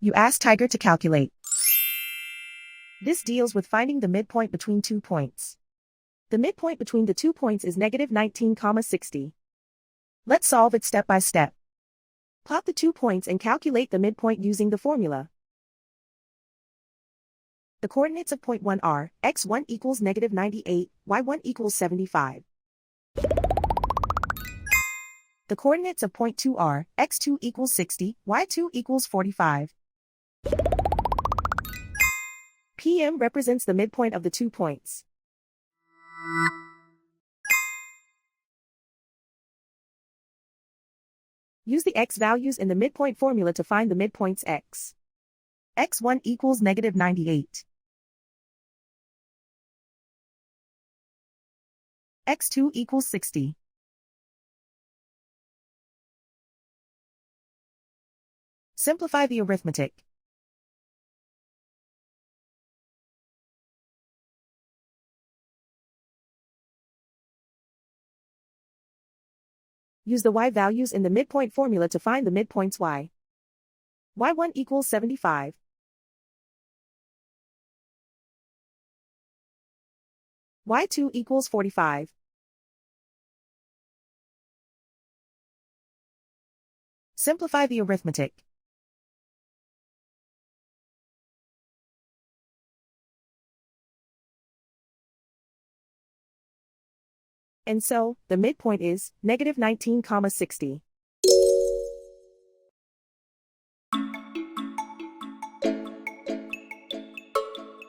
You ask Tiger to calculate. This deals with finding the midpoint between 2 points. The midpoint between the 2 points is negative 19,60. Let's solve it step by step. Plot the 2 points and calculate the midpoint using the formula. The coordinates of point 1 are, x1 equals negative 98, y1 equals 75. The coordinates of point 2 are, x2 equals 60, y2 equals 45. PM represents the midpoint of the 2 points. Use the x values in the midpoint formula to find the midpoints x. x1 equals negative 98. x2 equals 60. Simplify the arithmetic. Use the y values in the midpoint formula to find the midpoints y. y1 equals 75. y2 equals 45. Simplify the arithmetic. And so, the midpoint is negative 19,60.